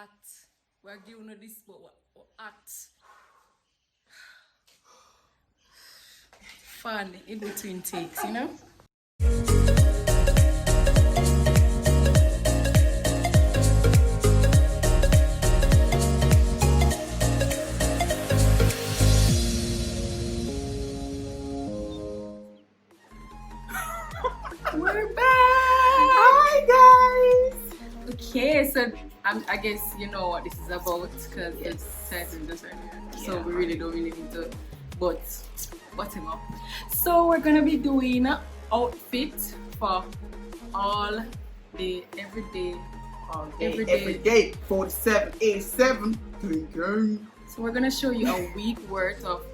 act. We're giving you this, but what act. Fun in between takes, you know? We're back! Hi guys! Okay, so I guess you know what this is about because it's titled just right here. So we really don't need to, but whatever. So we're gonna be doing outfit for all day, every day, Every day, 47, 87, drinking. So we're gonna show you a week worth of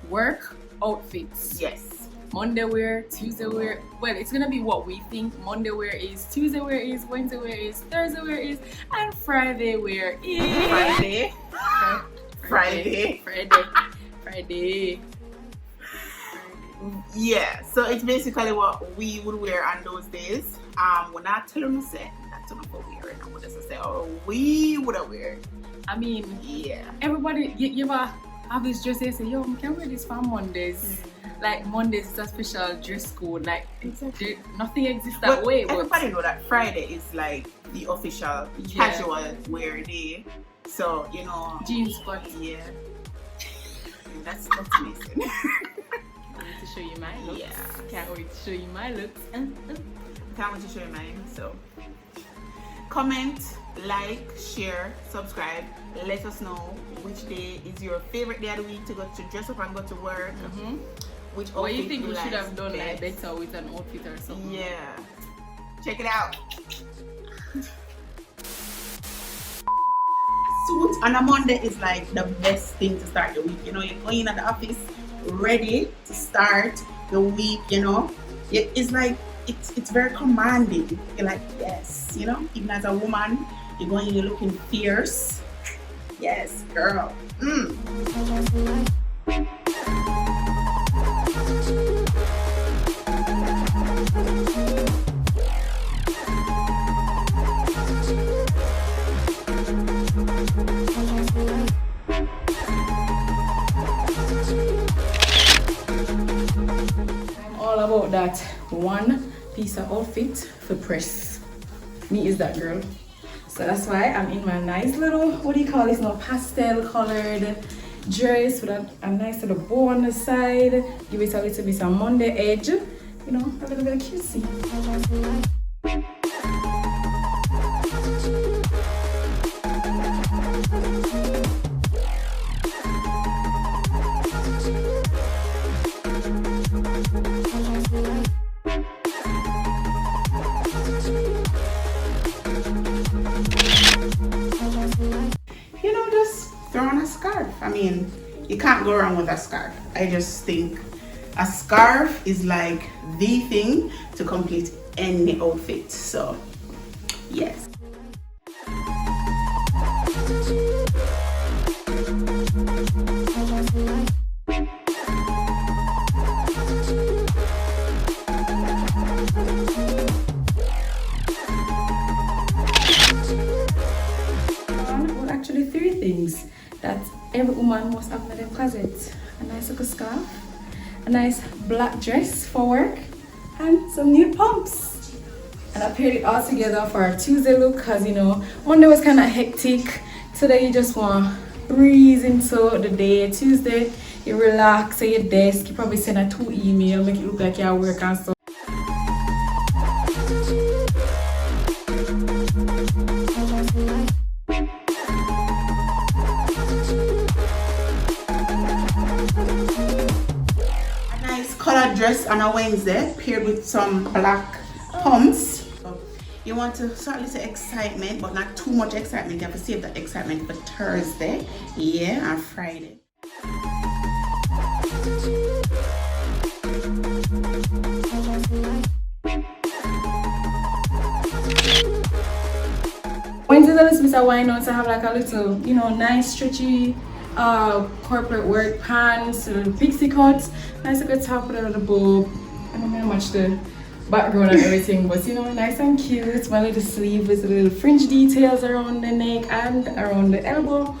work outfits. Yes. Monday wear, Tuesday wear. Well, it's gonna be what we think Monday wear is, Tuesday wear is, Wednesday wear is, Thursday wear is, and Friday wear is. Friday. Yeah, so it's basically what we would wear on those days. We're not telling you say that's what we wear now. We're just say, oh, we would have wear. I mean, yeah. Everybody, you ever have this dress they say, yo, we can wear this for Mondays. Like Mondays is a special dress code. Like nothing exists that way. Everybody know that Friday is like the official casual wear day. So you know, jeans, but yeah, that's amazing. Can't wait to show you my looks. Yeah, can't wait to show you my looks. Can't wait to show you mine. So comment, like, share, subscribe. Let us know which day is your favorite day of the week to go to dress up and go to work. Which what do you think we should have done like better with an outfit or something? Yeah, check it out. Suit on a Monday is like the best thing to start the week. You know, you're going in at the office ready to start the week. You know, it's like it's very commanding. You're like, yes, you know, even as a woman, you're going, you're looking fierce. Yes, girl. About that one piece of outfit for press. Me is that girl. So that's why I'm in my nice little, what do you call this now, pastel colored dress with a nice little bow on the side. Give it a little bit of Monday edge. You know, a little bit of cutesy. I mean, you can't go wrong with a scarf. I just think a scarf is like the thing to complete any outfit. So, yes. Well, actually, three things that every woman must have in their closet. A nice little scarf, a nice black dress for work, and some new pumps. And I paired it all together for a Tuesday look because, you know, Monday was kind of hectic. Today you just want to breeze into the day. Tuesday, you relax at your desk. You probably send a 2 email, make it look like you're at work and stuff. Colored dress on a Wednesday paired with some black pumps. So you want to start a little excitement, but not too much excitement. You have to save that excitement for Thursday, and Friday. Wednesdays are supposed to wind out to have like a little, you know, nice stretchy corporate work pants, little pixie cuts, nice little top with a little bow. And I'm gonna match the background and everything, but you know, nice and cute. My little sleeve with little fringe details around the neck and around the elbow,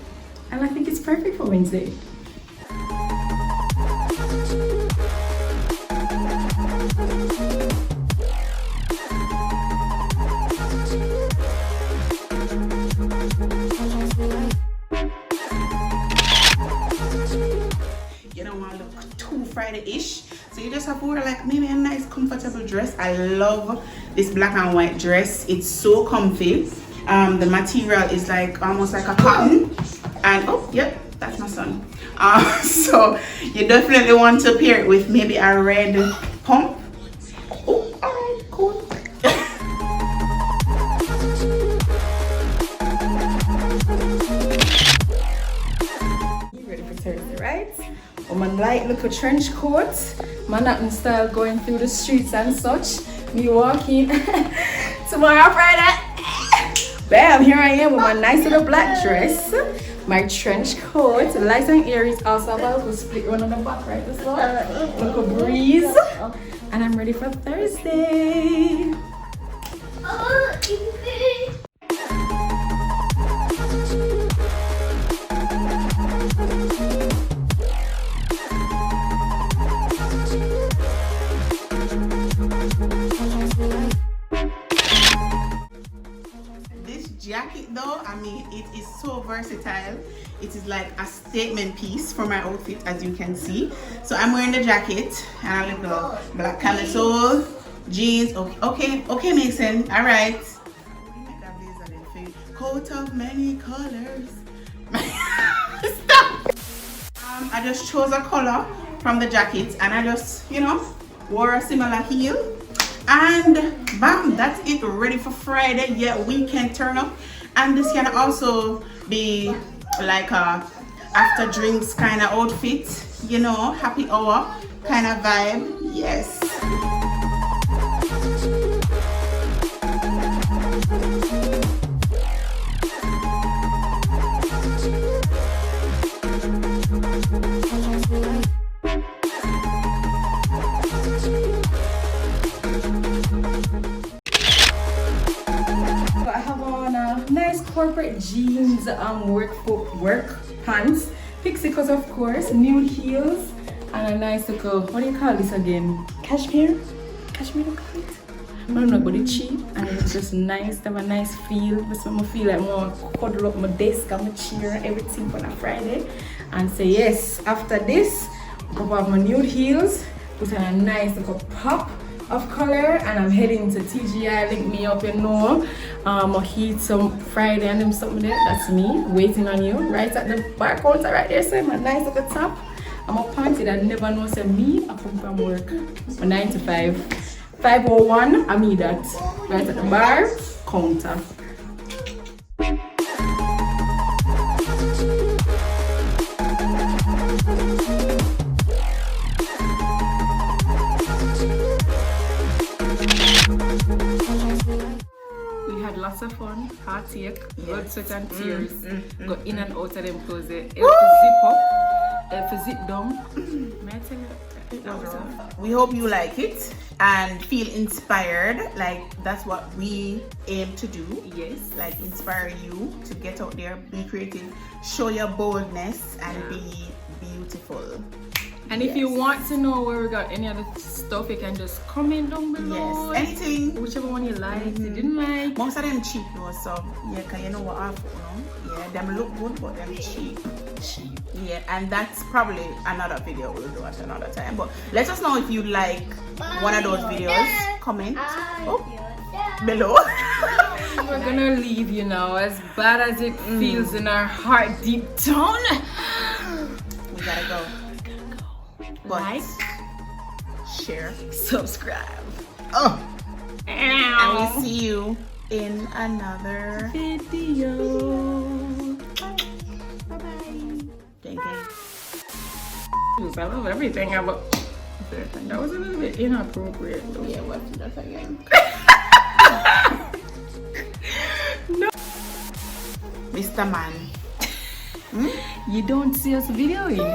and I think it's perfect for Wednesday. Friday-ish, so you just have to wear like maybe a nice comfortable dress. I love this black and white dress. It's so comfy. The material is like almost like a cotton, and oh yep, that's my son. So you definitely want to pair it with maybe a red pump. Oh, all right, cool. You ready for Thursday, right? Man light look a trench coat, Manhattan style going through the streets and such. Me walking tomorrow Friday. Bam, here I am with my nice little black dress, my trench coat, light and airy is also about to split one on the back right as well. Look a breeze. And I'm ready for Thursday. Jacket though, I mean, it is so versatile. It is like a statement piece for my outfit, as you can see. So I'm wearing the jacket and a little black camisole, jeans. Okay, Mason. All right. Coat of many colors. Stop. I just chose a color from the jacket and I just, you know, wore a similar heel. And bam, that's it, ready for Friday. Yeah, weekend turn up. And this can also be like a after drinks kind of outfit, you know, happy hour kind of vibe. Yes. Corporate jeans, work pants, pixie cut of course, nude heels, and a nice little, what do you call this again? Cashmere? Cashmere, I call it? I don't know, but it's cheap and it's just nice. They have a nice feel. This makes me feel like more cuddle up my desk and my chair, everything for a Friday. And say yes, after this, go have my nude heels, put on a nice little pop of color, and I'm heading to TGI. Link me up, you know. I'll heat some Friday and them something there. That's me waiting on you right at the bar counter right there. So my nice little top. I'm a panty that never knows say me. I come from work. My 9 to 5. 5:01. I mean that right at the bar counter. Lots of fun, heartache, blood, sweat and tears. Go in and out of them clothes. If you zip up, if you zip down. May I tell you? That was rough. We hope you like it and feel inspired. Like that's what we aim to do. Yes. Like inspire you to get out there, be creative, show your boldness and be beautiful. And if you want to know where we got any other stuff, you can just comment down below. Yes, anything. Whichever one you like, you didn't like. Most of them cheap though, so yeah, cause you know what I know. Yeah, them look good, but them cheap. Yeah, and that's probably another video we'll do at another time. But let us know if you like one of those videos. Comment below. We're gonna leave you now, as bad as it feels in our heart deep down. We gotta go. But like, share, subscribe. Oh, and we'll see you in another video. Bye bye. Thank you. I love everything about that was a little bit inappropriate though. Yeah, what's that again? No, Mr. Man. You don't see us videoing.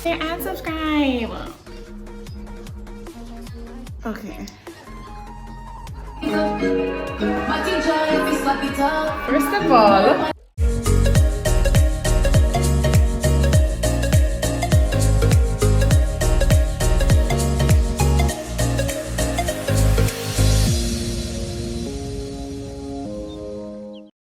And subscribe. Okay. First of all,